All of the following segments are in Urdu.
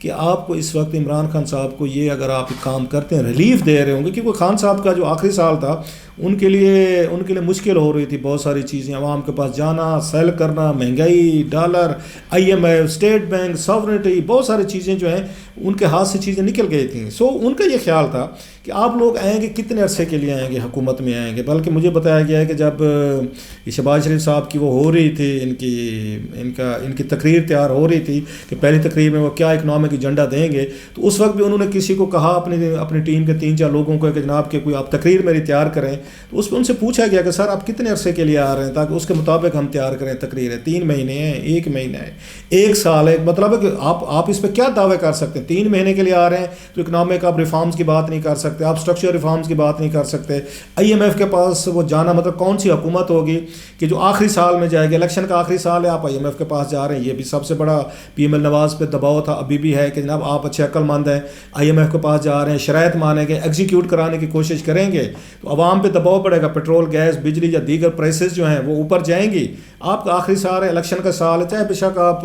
کہ آپ کو اس وقت عمران خان صاحب کو یہ اگر آپ کام کرتے ہیں ریلیف دے رہے ہوں گے، کیونکہ خان صاحب کا جو آخری سال تھا ان کے لیے مشکل ہو رہی تھی، بہت ساری چیزیں عوام کے پاس جانا، سیل کرنا، مہنگائی، dollar, IMF، state bank, sovereignty, بہت ساری چیزیں جو ہیں ان کے ہاتھ سے چیزیں نکل گئی تھیں. سو ان کا یہ خیال تھا کہ آپ لوگ آئیں گے کتنے عرصے کے لیے آئیں گے، حکومت میں آئیں گے. بلکہ مجھے بتایا گیا ہے کہ جب شہباز شریف صاحب کی وہ ہو رہی تھی، ان کی تقریر تیار ہو رہی تھی کہ پہلی تقریر میں وہ کیا اکنامک ایجنڈا دیں گے، تو اس وقت بھی انہوں نے کسی کو کہا اپنی ٹیم کے 3-4 لوگوں کو کہ جناب کہ کوئی آپ تقریر میری تیار کریں. تو اس پہ ان سے پوچھا گیا کہ سر آپ کتنے عرصے کے لیے آ رہے ہیں تاکہ اس کے مطابق ہم تیار کریں تقریر ہے. 3 مہینے ہیں، 1 مہینہ ہے، 1 سال ہے. مطلب ہے کہ آپ اس پہ کیا دعوے کر سکتے ہیں؟ 3 مہینے کے لیے آ رہے ہیں تو اکنامک آپ ریفارمز کی بات نہیں کر سکتے، آپ اسٹرکچر ریفارمز کی بات نہیں کر سکتے. IMF کے پاس وہ جانا، مطلب کون سی حکومت ہوگی کہ جو آخری سال میں جائے گی، الیکشن کا آخری سال ہے، آپ IMF کے پاس جا رہے ہیں. یہ بھی سب سے بڑا PM نواز پہ دباؤ تھا، ابھی بھی ہے کہ جناب آپ اچھے عقل مند ہیں، IMF کے پاس جا رہے ہیں، شرائط مانیں گے، ایگزیکیوٹ کرانے کی کوشش کریں گے تو عوام پہ دباؤ پڑے گا، پیٹرول، گیس، بجلی یا دیگر پرائسز جو ہیں وہ اوپر جائیں گی. آپ کا آخری سال ہے، الیکشن کا سال ہے، چاہے بے شک آپ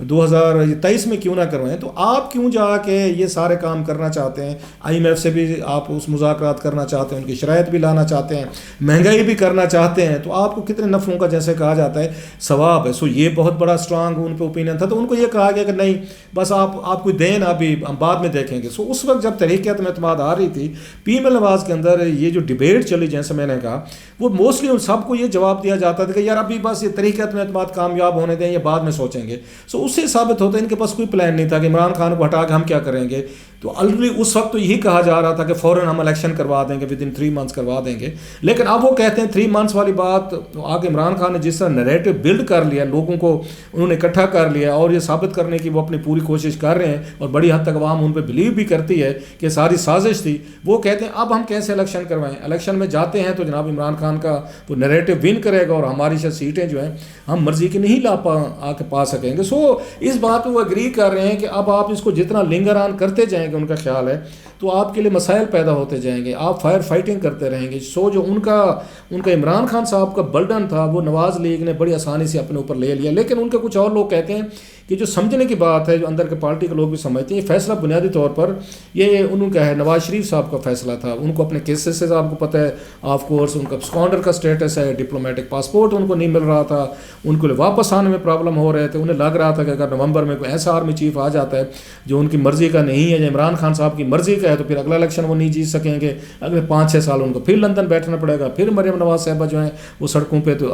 2023 میں کیوں نہ کروائیں، تو آپ کیوں جا کے یہ سارے کام کرنا چاہتے ہیں؟ IMF سے بھی آپ اس مذاکرات کرنا چاہتے ہیں، ان کی شرائط بھی لانا چاہتے ہیں، مہنگائی بھی کرنا چاہتے ہیں، تو آپ کو کتنے نفعوں کا جیسے کہا جاتا ہے ثواب ہے. سو یہ بہت بڑا اسٹرانگ ان پہ اوپینین تھا. تو ان کو یہ کہا گیا کہ نہیں بس آپ کوئی دین ابھی ہم بعد میں دیکھیں گے. سو اس وقت جب تحریک عدم اعتماد آ رہی تھی، PM نواز کے اندر یہ جو ڈیبیٹ چلی، جیسے میں نے کہا، وہ موسٹلی ان سب کو یہ جواب دیا جاتا تھا کہ یار ابھی بس یہ تحریک عدم اعتماد کامیاب ہونے دیں، یہ بعد میں سوچیں گے. سو اس سے ثابت ہوتا ہے ان کے پاس کوئی پلان نہیں تھا کہ عمران خان کو ہٹا کے ہم کیا کریں گے. تو آلریڈی اس وقت تو یہی کہا جا رہا تھا کہ فوراً ہم الیکشن کروا دیں گے، ودن 3 months کروا دیں گے. لیکن اب وہ کہتے ہیں 3 months والی بات آگے عمران خان نے جس طرح نیریٹو بلڈ کر لیا، لوگوں کو انہوں نے اکٹھا کر لیا اور یہ ثابت کرنے کی وہ اپنی پوری کوشش کر رہے ہیں، اور بڑی حد تک عوام ان پہ بلیو بھی کرتی ہے کہ ساری سازش تھی. وہ کہتے ہیں اب ہم کیسے الیکشن کروائیں، الیکشن میں جاتے ہیں تو جناب عمران خان کا وہ نیریٹو ون کرے گا اور ہماری سیٹیں جو ہیں ہم مرضی کی نہیں آ کے پا سکیں گے. سو اس بات پہ وہ اگری کر رہے ہیں کہ اب آپ اس کو جتنا لنگر آن کرتے جائیں گے، ان کا خیال ہے تو آپ کے لیے مسائل پیدا ہوتے جائیں گے، آپ فائر فائٹنگ کرتے رہیں گے. سو جو ان کا عمران خان صاحب کا برڈن تھا وہ نواز لیگ نے بڑی آسانی سے اپنے اوپر لے لیا. لیکن ان کے کچھ اور لوگ کہتے ہیں کہ جو سمجھنے کی بات ہے، جو اندر کے پارٹی کے لوگ بھی سمجھتے ہیں، یہ فیصلہ بنیادی طور پر یہ انہوں کا ہے، نواز شریف صاحب کا فیصلہ تھا. ان کو اپنے کیسز سے آپ کو پتہ ہے، آف کورس ان کا اسکانڈر کا سٹیٹس ہے، ڈپلومیٹک پاسپورٹ ان کو نہیں مل رہا تھا، ان کو واپس آنے میں پرابلم ہو رہے تھے. انہیں لگ رہا تھا کہ اگر نومبر میں کوئی ایسا آرمی چیف آ جاتا ہے جو ان کی مرضی کا نہیں ہے، یا عمران خان صاحب کی مرضی کا ہے، تو پھر اگلا الیکشن وہ نہیں جیت سکیں گے. اگلے 5-6 سال ان کو پھر لندن بیٹھنا پڑے گا، پھر مریم نواز صاحبہ جو ہیں وہ سڑکوں پہ تو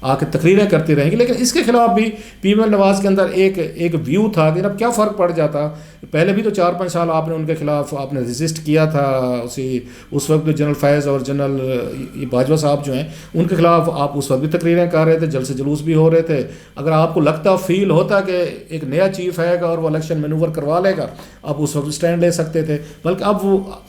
آ کے تقریریں کرتی رہیں گی. لیکن اس کے خلاف بھی PM نواز کے اندر ایک ویو تھا کہ اب کیا فرق پڑ جاتا. پہلے بھی تو 4-5 سال آپ نے ان کے خلاف آپ نے ریزسٹ کیا تھا. اس وقت جنرل فیض اور جنرل باجوہ صاحب جو ہیں ان کے خلاف آپ اس وقت بھی تقریریں کر رہے تھے، جلسے جلوس بھی ہو رہے تھے. اگر آپ کو لگتا فیل ہوتا کہ ایک نیا چیف آئے گا اور وہ الیکشن مینوور کروا لے گا، آپ اس وقت اسٹینڈ لے سکتے تھے. بلکہ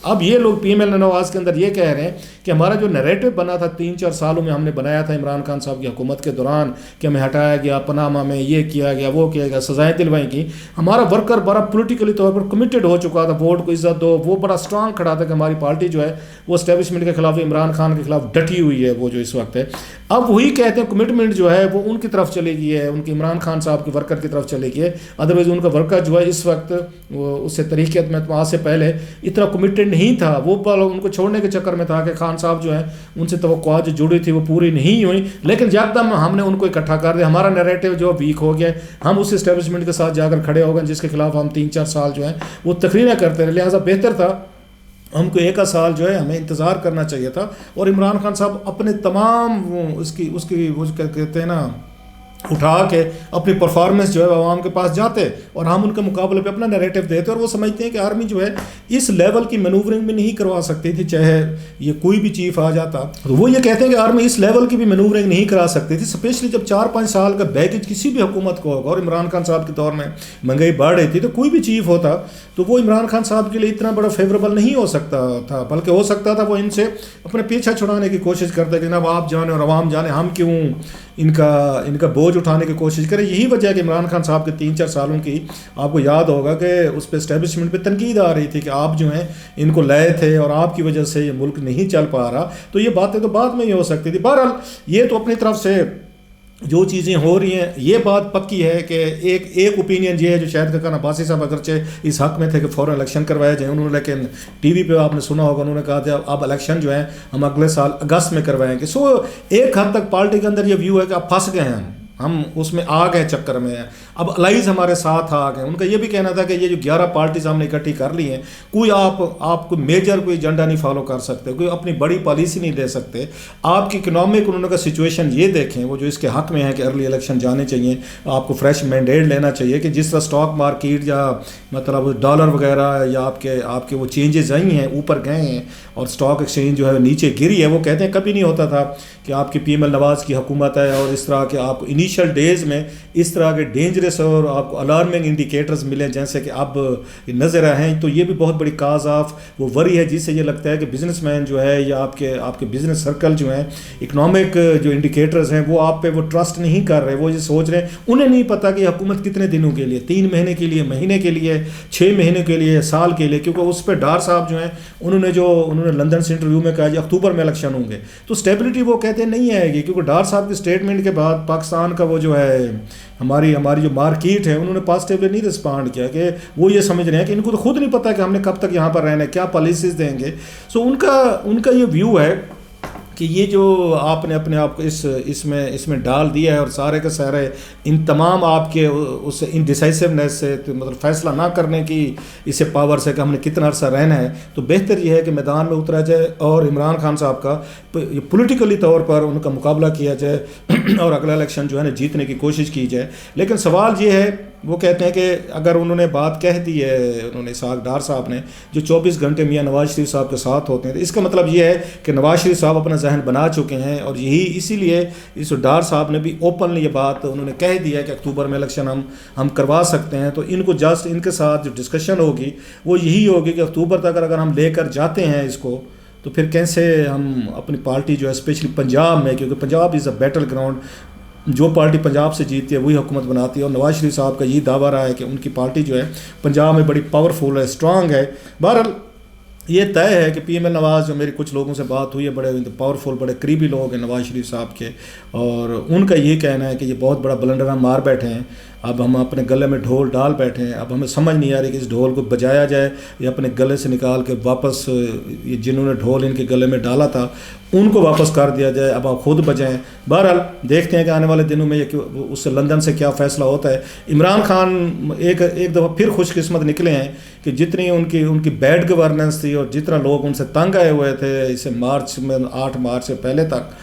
اب یہ لوگ PM نواز کے اندر یہ کہہ رہے ہیں کہ ہمارا جو نیریٹو بنا تھا 3-4 سالوں میں ہم نے بنایا تھا عمران خان صاحب کی حکومت کے دوران کہ ہمیں ہٹایا گیا، پاناما میں یہ کیا گیا، وہ کیا گیا، سزائیں دلوائی کی، ہمارا ورکر بڑا پولیٹیکلی طور پر کمیٹڈ ہو چکا تھا، ووٹ کو عزت دو، وہ بڑا اسٹرانگ کھڑا تھا کہ ہماری پارٹی جو ہے وہ اسٹیبلشمنٹ کے خلاف، عمران خان کے خلاف ڈٹی ہوئی ہے وہ جو اس وقت ہے. اب وہی کہتے ہیں کمٹمنٹ جو ہے وہ ان کی طرف چلی گئی ہے، ان کی عمران خان صاحب کے ورکر کی طرف چلی گئی ہے. ادروائز ان کا ورکر جو ہے اس وقت اس سے تحریک عدم اعتماد سے پہلے اتنا کمیٹڈ نہیں تھا، وہ ان کو چھوڑنے کے چکر میں تھا کہ خان صاحب جو ہے ان سے توقعات جو جڑی تھی وہ پوری نہیں ہوئی. لیکن جب تک ہم نے ان کو اکٹھا کر دیا، ہمارا نیریٹو جو ویک ہو گیا، ہم اس اسٹیبلشمنٹ کے ساتھ جا کر کھڑے ہو گئے جس کے خلاف ہم 3-4 سال جو ہیں وہ تقریریں کرتے رہے. لہٰذا بہتر تھا ہم کو 1 سال جو ہے ہمیں انتظار کرنا چاہیے تھا. اور عمران خان صاحب اپنے تمام اس کی وہ کہتے ہیں نا اٹھا کے اپنی پرفارمنس جو ہے عوام کے پاس جاتے اور ہم ان کے مقابلے پہ اپنا نیریٹو دیتے. اور وہ سمجھتے ہیں کہ آرمی جو ہے اس لیول کی مینوورنگ بھی نہیں کروا سکتی تھی، چاہے یہ کوئی بھی چیف آ جاتا. تو وہ یہ کہتے ہیں کہ آرمی اس لیول کی بھی مینوورنگ نہیں کرا سکتی تھی، اسپیشلی جب 4-5 سال کا بیگیج کسی بھی حکومت کو ہوگا. اور عمران خان صاحب کے دور میں مہنگائی بڑھ رہی تھی، تو کوئی بھی چیف ہوتا تو وہ عمران خان صاحب کے لیے اتنا بڑا فیوریبل نہیں ہو سکتا تھا، بلکہ ہو سکتا تھا وہ ان سے اپنے پیچھا چھڑانے کی کوشش کرتے کہ جناب آپ جانے اور عوام جانے، ہم کیوں ان کا بوجھ اٹھانے کی کوشش کریں. یہی وجہ ہے کہ عمران خان صاحب کے 3-4 سالوں کی آپ کو یاد ہوگا کہ اس پہ اسٹیبلشمنٹ پہ تنقید آ رہی تھی کہ آپ جو ہیں ان کو لائے تھے اور آپ کی وجہ سے یہ ملک نہیں چل پا رہا. تو یہ باتیں تو بعد میں ہی ہو سکتی تھی. بہرحال یہ تو اپنی طرف سے جو چیزیں ہو رہی ہیں یہ بات پکی ہے کہ ایک اوپینین یہ ہے جو شاید کہنا عباسی صاحب اگرچہ اس حق میں تھے کہ فوراً الیکشن کروایا جائیں انہوں نے، لیکن ٹی وی پہ آپ نے سنا ہوگا انہوں نے کہا تھا اب الیکشن جو ہے ہم اگلے سال اگست میں کروائیں گے. سو ایک حد تک پارٹی کے اندر یہ ویو ہے کہ اب پھنس گئے ہیں ہم اس میں آ گئے چکر میں، اب الائز ہمارے ساتھ آ گئے. ان کا یہ بھی کہنا تھا کہ یہ جو 11 پارٹیز ہم نے اکٹھی کر لی ہیں، کوئی آپ کوئی میجر کوئی ایجنڈا نہیں فالو کر سکتے، کوئی اپنی بڑی پالیسی نہیں دے سکتے. آپ کی اکنامک انہوں نے کا سچویشن یہ دیکھیں، وہ جو اس کے حق میں ہے کہ ارلی الیکشن جانے چاہیے، آپ کو فریش مینڈیٹ لینا چاہیے کہ جس طرح اسٹاک مارکیٹ یا مطلب ڈالر وغیرہ یا آپ کے وہ چینجز آئی ہیں، اوپر گئے ہیں اور اسٹاک ایکسچینج جو ہے نیچے گری ہے. وہ کہتے ہیں کبھی نہیں ہوتا تھا کہ آپ کی پی ایم ایل نواز کی حکومت ہے اور اس طرح کے آپ کو انیشیل ڈیز میں اس طرح کے ڈینجرس اور آپ کو الارمنگ انڈیکیٹرز ملیں جیسے کہ اب نظر آئے ہیں. تو یہ بھی بہت بڑی کاز آف وہ وری ہے جس سے یہ لگتا ہے کہ بزنس مین جو ہے یا آپ کے بزنس سرکل جو ہیں، اکنامک جو انڈیکیٹرز ہیں وہ آپ پہ وہ ٹرسٹ نہیں کر رہے. وہ یہ سوچ رہے ہیں، انہیں نہیں پتہ کہ حکومت کتنے دنوں کے لیے، 3 مہینے کے لیے، مہینے کے لیے، 6 مہینے کے لیے، سال کے لیے. کیونکہ اس پہ ڈار صاحب جو ہیں انہوں نے لندن سے انٹرویو میں کہا کہ اکتوبر میں الیکشن ہوں گے. تو اسٹیبلٹی وہ کہتے ہیں نہیں آئے گی، کیونکہ ڈار صاحب کے اسٹیٹمنٹ کے بعد پاکستان کا وہ جو ہے ہماری جو مارکیٹ ہے انہوں نے پازیٹیولی نہیں رسپانڈ کیا، کہ وہ یہ سمجھ رہے ہیں کہ ان کو تو خود نہیں پتہ کہ ہم نے کب تک یہاں پر رہنا ہے، کیا پالیسیز دیں گے. سو ان کا یہ ویو ہے کہ یہ جو آپ نے اپنے آپ کو اس میں ڈال دیا ہے اور سارے کے سارے ان تمام آپ کے اس انڈیسائسونیس سے مطلب فیصلہ نہ کرنے کی اسے پاور سے کہ ہم نے کتنا عرصہ رہنا ہے، تو بہتر یہ ہے کہ میدان میں اترا جائے اور عمران خان صاحب کا پولیٹیکلی طور پر ان کا مقابلہ کیا جائے اور اگلا الیکشن جو ہے نا جیتنے کی کوشش کی جائے. لیکن سوال یہ ہے، وہ کہتے ہیں کہ اگر انہوں نے بات کہہ دی ہے، انہوں نے اسحاق ڈار صاحب نے، جو 24 گھنٹے میاں نواز شریف صاحب کے ساتھ ہوتے ہیں، تو اس کا مطلب یہ ہے کہ نواز شریف صاحب اپنا ذہن بنا چکے ہیں. اور اسی لیے اس ڈار صاحب نے بھی اوپنلی یہ بات انہوں نے کہہ دی ہے کہ اکتوبر میں الیکشن ہم کروا سکتے ہیں. تو ان کو جسٹ ان کے ساتھ جو ڈسکشن ہوگی وہ یہی ہوگی کہ اکتوبر تک اگر ہم لے کر جاتے ہیں اس کو، تو پھر کیسے ہم اپنی پارٹی جو ہے اسپیشلی پنجاب میں، کیونکہ پنجاب از اے بیٹل گراؤنڈ، جو پارٹی پنجاب سے جیتی ہے وہی حکومت بناتی ہے. اور نواز شریف صاحب کا یہ دعویٰ رہا ہے کہ ان کی پارٹی جو ہے پنجاب میں بڑی پاورفل ہے، اسٹرانگ ہے. بہرحال یہ طے ہے کہ پی ایم ایل نواز، جو میری کچھ لوگوں سے بات ہوئی ہے، بڑے پاورفل، بڑے قریبی لوگ ہیں نواز شریف صاحب کے، اور ان کا یہ کہنا ہے کہ یہ بہت بڑا بلنڈر ہم مار بیٹھے ہیں. اب ہم اپنے گلے میں ڈھول ڈال بیٹھے ہیں، اب ہمیں سمجھ نہیں آ رہی کہ اس ڈھول کو بجایا جائے یا اپنے گلے سے نکال کے واپس جنہوں نے ڈھول ان کے گلے میں ڈالا تھا ان کو واپس کر دیا جائے، اب آپ خود بجائیں. بہرحال دیکھتے ہیں کہ آنے والے دنوں میں یہ اس سے لندن سے کیا فیصلہ ہوتا ہے. عمران خان ایک دفعہ پھر خوش قسمت نکلے ہیں کہ جتنی ان کی بیڈ گورننس تھی اور جتنا لوگ ان سے تنگ آئے ہوئے تھے اسے 8 مارچ سے پہلے تک،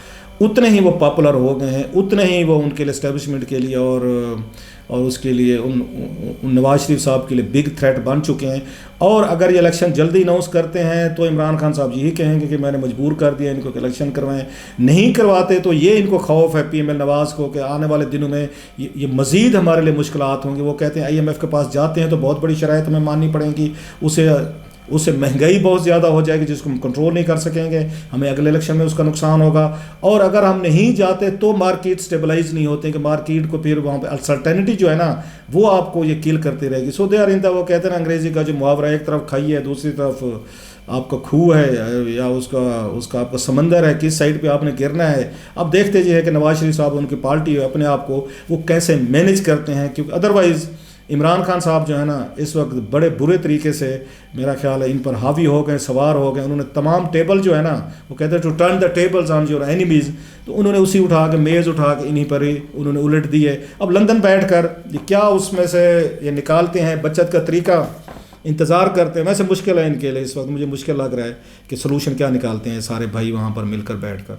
اتنے ہی وہ پاپولر ہو گئے ہیں، اتنے ہی وہ ان کے لیے اسٹیبلشمنٹ کے لیے اور اس کے لیے ان نواز شریف صاحب کے لیے بگ تھریٹ بن چکے ہیں. اور اگر یہ الیکشن جلدی اناؤنس کرتے ہیں تو عمران خان صاحب یہی کہیں گے کہ میں نے مجبور کر دیا ان کو کہ الیکشن کروائیں. نہیں کرواتے تو یہ ان کو خوف ہے پی ایم ایل نواز کو کہ آنے والے دنوں میں یہ مزید ہمارے لیے مشکلات ہوں گے. وہ کہتے ہیں آئی ایم ایف کے پاس جاتے ہیں تو بہت بڑی شرائط ہمیں ماننی پڑیں گی، اسے مہنگائی بہت زیادہ ہو جائے گی جس کو ہم کنٹرول نہیں کر سکیں گے، ہمیں اگلے الیکشن میں اس کا نقصان ہوگا. اور اگر ہم نہیں جاتے تو مارکیٹ سٹیبلائز نہیں ہوتے کہ مارکیٹ کو پھر وہاں پہ انسرٹینٹی جو ہے نا وہ آپ کو یہ کل کرتی رہے گی. سو دے آر ان دا، وہ کہتے ہیں نا انگریزی کا جو محاورہ، ایک طرف کھائی ہے دوسری طرف آپ کا کھو ہے یا اس کا آپ کا سمندر ہے، کس سائڈ پہ آپ نے گرنا ہے. اب دیکھتے یہ ہے کہ نواز شریف صاحب ان کی پارٹی ہے اپنے آپ کو وہ کیسے مینیج کرتے ہیں، کیونکہ ادروائز عمران خان صاحب جو ہے نا اس وقت بڑے برے طریقے سے میرا خیال ہے ان پر حاوی ہو گئے، سوار ہو گئے. انہوں نے تمام ٹیبل جو ہے نا، وہ کہتے ہیں to turn the tables on your enemies, تو انہوں نے اسی میز اٹھا کے انہی پر ہی انہوں نے الٹ دی ہے. اب لندن بیٹھ کر یہ کیا اس میں سے یہ نکالتے ہیں بچت کا طریقہ، انتظار کرتے ہیں. ویسے مشکل ہے ان کے لیے اس وقت، مجھے مشکل لگ رہا ہے کہ سلوشن کیا نکالتے ہیں سارے بھائی وہاں پر مل کر بیٹھ کر.